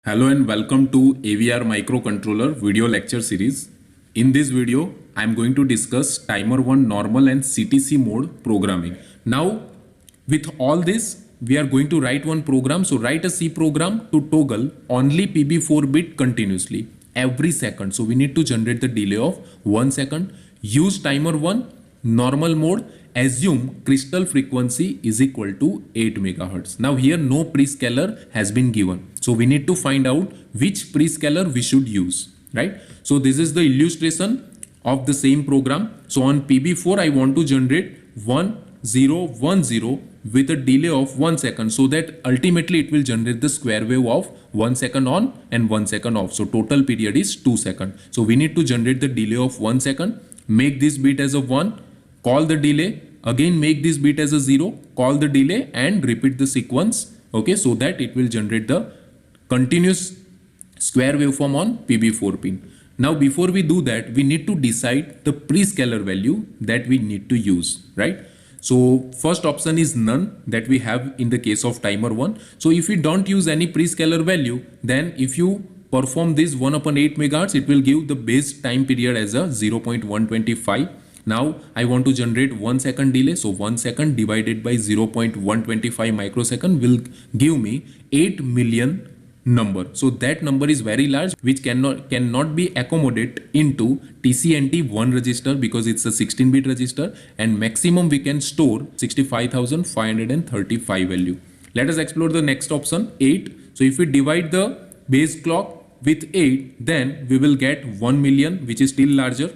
Hello and welcome to AVR microcontroller video lecture series. In this video, I am going to discuss timer 1 normal and CTC mode programming. Now, with all this, we are going to write one program. So write a C program to toggle only PB4 bit continuously every second. So we need to generate the delay of 1 second. Use timer 1 normal mode. Assume crystal frequency is equal to 8 megahertz. Now here no prescaler has been given. So we need to find out which prescaler we should use, right? So this is the illustration of the same program. So on PB4 I want to generate 1010 with a delay of 1 second, so that ultimately it will generate the square wave of 1 second on and 1 second off. So total period is 2 seconds. So we need to generate the delay of 1 second, make this bit as a 1, call the delay, again make this bit as a 0, call the delay and repeat the sequence, okay, so that it will generate the continuous square waveform on PB4 pin. Now before we do that, we need to decide the prescaler value that we need to use, right? So first option is none, that we have in the case of timer 1. So if we don't use any prescaler value, then if you perform this 1 upon 8 megahertz, it will give the base time period as a 0.125. Now I want to generate 1 second delay. So 1 second divided by 0.125 microsecond will give me 8 million number. So that number is very large, which cannot be accommodated into TCNT1 register because it's a 16-bit register, and maximum we can store 65,535 value. Let us explore the next option, 8. So if we divide the base clock with 8, then we will get 1 million, which is still larger.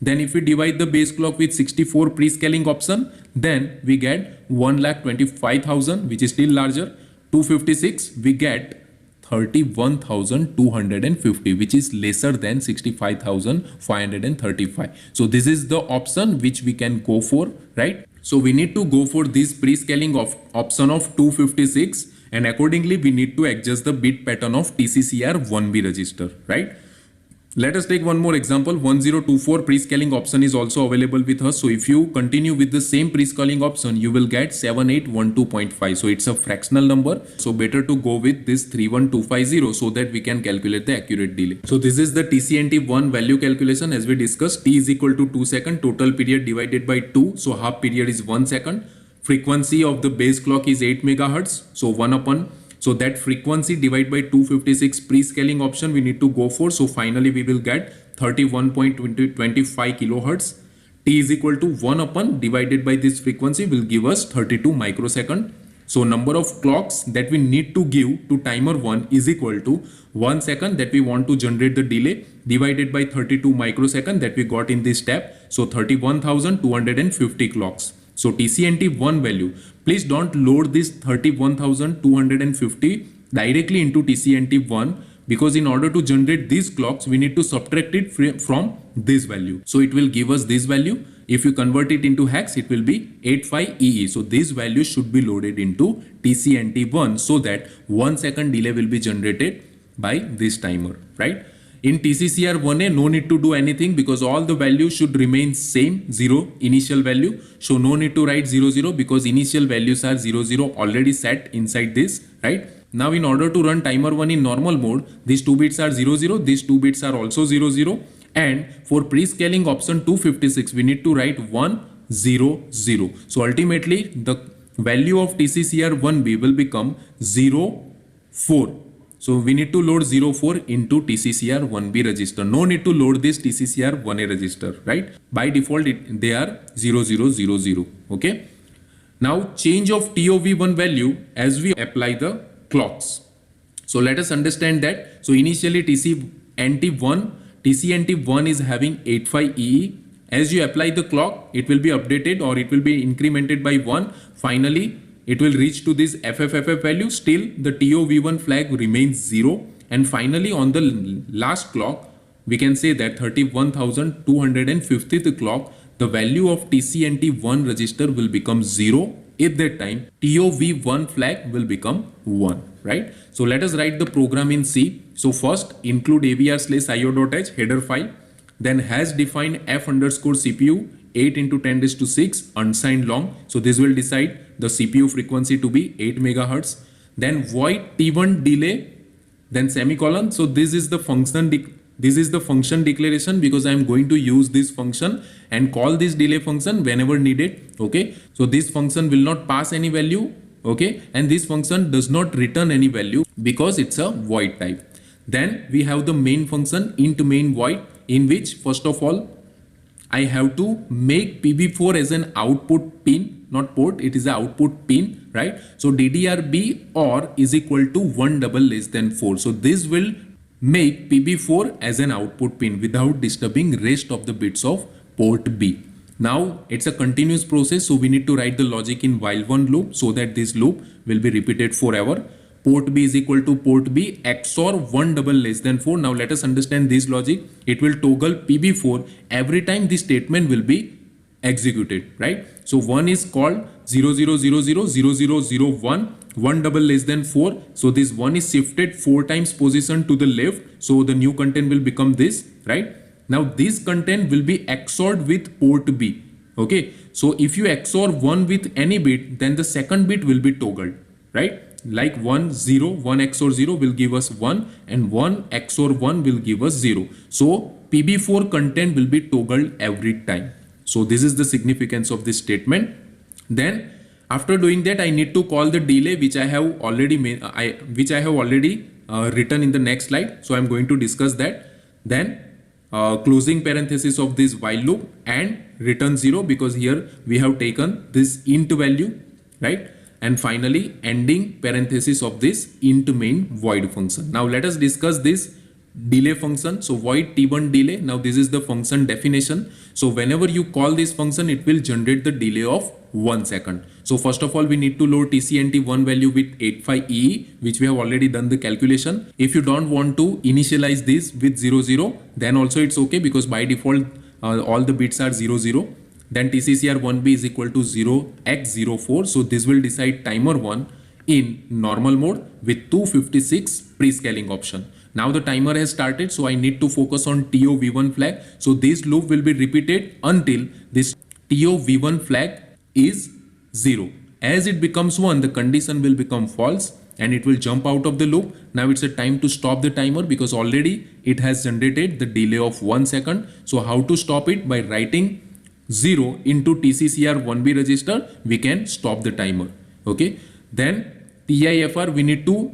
Then if we divide the base clock with 64 prescaling option, then we get 1,25,000, which is still larger. 256, we get 31,250, which is lesser than 65,535. So this is the option which we can go for, right? So we need to go for this prescaling of option of 256, and accordingly we need to adjust the bit pattern of TCCR1B register, right? Let us take one more example. 1024 prescaling option is also available with us. So if you continue with the same prescaling option, you will get 7812.5. So it's a fractional number. So better to go with this 31250 so that we can calculate the accurate delay. So this is the TCNT1 value calculation as we discussed. T is equal to 2 seconds. Total period divided by 2. So half period is 1 second. Frequency of the base clock is 8 megahertz. So 1 upon. So that frequency divided by 256 prescaling option we need to go for. So finally we will get 31.25 kilohertz. T is equal to 1 upon divided by this frequency will give us 32 microsecond. So number of clocks that we need to give to timer 1 is equal to 1 second that we want to generate the delay divided by 32 microsecond that we got in this step. So 31,250 clocks. So TCNT1 value, please don't load this 31,250 directly into TCNT1, because in order to generate these clocks, we need to subtract it from this value. So it will give us this value. If you convert it into hex, it will be 85EE. So this value should be loaded into TCNT1 so that 1 second delay will be generated by this timer, right? In TCCR1A, no need to do anything because all the values should remain same, 0 initial value. So no need to write 00 because initial values are 00 already set inside this, right? Now in order to run timer 1 in normal mode, these 2 bits are 00, these 2 bits are also 00. And for prescaling option 256, we need to write 100. So ultimately the value of TCCR1B will become 04. So we need to load 04 into TCCR1B register. No need to load this TCCR1A register, right? By default, they are 0000. Okay. Now change of TOV1 value as we apply the clocks. So let us understand that. So initially TCNT1 is having 85EE. As you apply the clock, it will be updated or it will be incremented by 1. Finally, it will reach to this FFFF value. Still the TOV1 flag remains 0. And finally on the last clock, we can say that 31,250th clock, the value of TCNT1 register will become 0. At that time, TOV1 flag will become 1, right? So let us write the program in C. So first include avr/io.h header file, then has defined f underscore CPU 8 into 10 raised to 6 unsigned long. So this will decide the CPU frequency to be 8 megahertz. Then void T1 delay then semicolon. So this is the function declaration, because I am going to use this function and call this delay function whenever needed. Okay, so this function will not pass any value. Okay, and this function does not return any value because it's a void type. Then we have the main function int main void, in which first of all I have to make PB4 as an output pin, not port, it is an output pin, right? So DDRB or is equal to 1 double less than 4. So this will make PB4 as an output pin without disturbing rest of the bits of port B. Now it's a continuous process, so we need to write the logic in while one loop so that this loop will be repeated forever. Port B is equal to port B XOR 1 double less than 4. Now let us understand this logic. It will toggle PB4 every time this statement will be executed, right? So 1 is called 00000001, 1 double less than 4. So this 1 is shifted 4 times position to the left. So the new content will become this, right? Now this content will be XORed with port B. Okay, so if you XOR 1 with any bit, then the second bit will be toggled, right? Like 1 0, 1 XOR 0 will give us 1, and 1 XOR 1 will give us 0. So PB4 content will be toggled every time. So this is the significance of this statement. Then after doing that, I need to call the delay, which I have already written in the next slide. So I'm going to discuss that. Then closing parenthesis of this while loop and return 0, because here we have taken this int value, right? And finally ending parenthesis of this int main void function. Now let us discuss this delay function. So void t1 delay. Now this is the function definition. So whenever you call this function, it will generate the delay of 1 second. So first of all, we need to load TCNT1 value with 85EE, which we have already done the calculation. If you don't want to initialize this with 00, then also it's okay, because by default all the bits are 00. Then TCCR1B is equal to 0x04. So this will decide timer 1 in normal mode with 256 pre-scaling option. Now the timer has started, so I need to focus on TOV1 flag. So this loop will be repeated until this TOV1 flag is 0. As it becomes 1, the condition will become false and it will jump out of the loop. Now it's a time to stop the timer, because already it has generated the delay of 1 second. So how to stop it? By writing 0 into TCCR1B register, we can stop the timer. Okay, then TIFR, we need to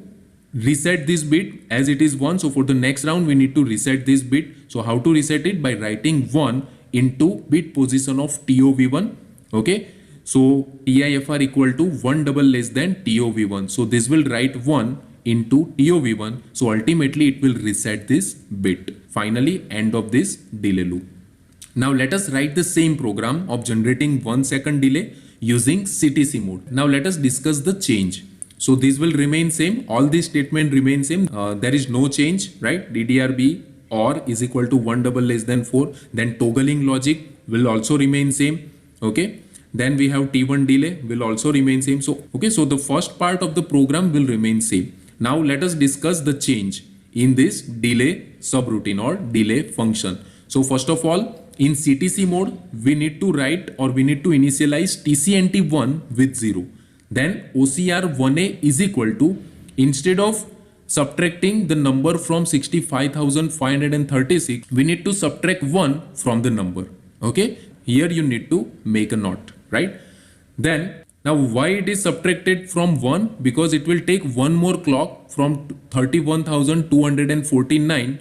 reset this bit as it is 1. So for the next round, we need to reset this bit. So how to reset it? By writing 1 into bit position of TOV1. Okay, so TIFR equal to 1 double less than TOV1. So this will write 1 into TOV1. So ultimately it will reset this bit. Finally, end of this delay loop. Now let us write the same program of generating 1 second delay using CTC mode. Now let us discuss the change. So this will remain same. All these statement remain same. There is no change, right? DDRB or is equal to 1 double less than 4. Then toggling logic will also remain same. Okay. Then we have T1 delay will also remain same. So, okay. So the first part of the program will remain same. Now let us discuss the change in this delay subroutine or delay function. So first of all, in CTC mode, we need to write or we need to initialize TCNT1 with 0. Then OCR1A is equal to, instead of subtracting the number from 65,536, we need to subtract 1 from the number. Okay, here you need to make a note, right? Then now why it is subtracted from 1? Because it will take one more clock from 31,249,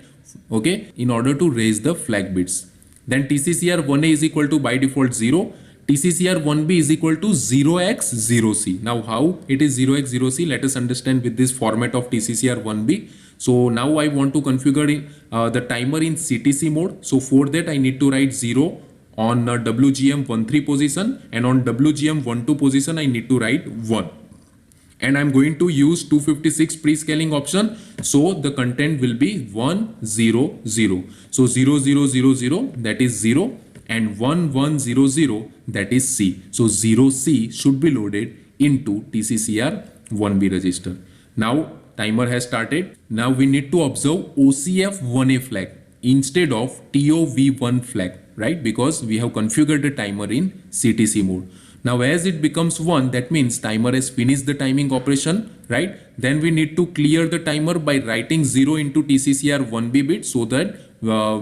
okay, in order to raise the flag bits. Then TCCR1A is equal to by default 0. TCCR1B is equal to 0x0c. Now how it is 0x0c? Let us understand with this format of TCCR1B. So now I want to configure the timer in CTC mode. So for that I need to write 0 on WGM13 position, and on WGM12 position I need to write 1. And I'm going to use 256 pre-scaling option. So the content will be 1 0 0. So 0 0 0 0, that is 0, and 1 1 0 0, that is C. So 0C should be loaded into TCCR1B register. Now timer has started. Now we need to observe OCF1A flag instead of TOV1 flag, right? Because we have configured the timer in CTC mode. Now as it becomes 1, that means timer has finished the timing operation, right? Then we need to clear the timer by writing 0 into TCCR 1B bit so that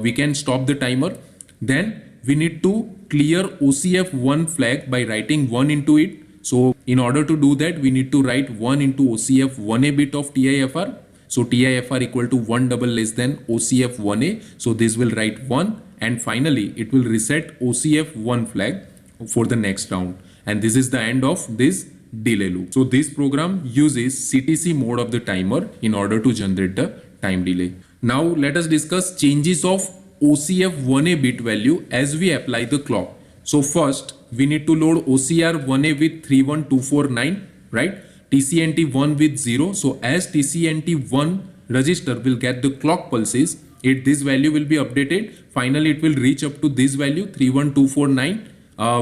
we can stop the timer. Then we need to clear OCF1 flag by writing 1 into it. So in order to do that, we need to write 1 into OCF1A bit of TIFR. So TIFR equal to 1 double less than OCF1A. So this will write 1, and finally it will reset OCF1 flag for the next round. And this is the end of this delay loop. So this program uses CTC mode of the timer in order to generate the time delay. Now let us discuss changes of OCF1A bit value as we apply the clock. So first we need to load OCR1A with 31249, right? TCNT1 with 0. So as TCNT1 register will get the clock pulses, this value will be updated. Finally it will reach up to this value 31249,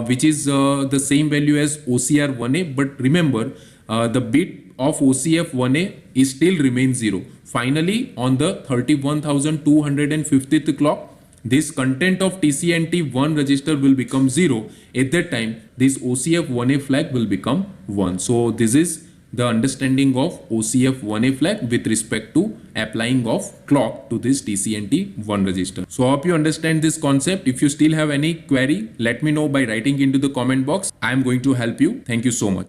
which is the same value as OCR1A. But remember, the bit of OCF1A is still remains 0. Finally on the 31,250th clock, this content of TCNT1 register will become 0. At that time, this OCF1A flag will become 1. So this is the understanding of OCF1A flag with respect to applying of clock to this TCNT1 register. So I hope you understand this concept. If you still have any query, let me know by writing into the comment box. I am going to help you. Thank you so much.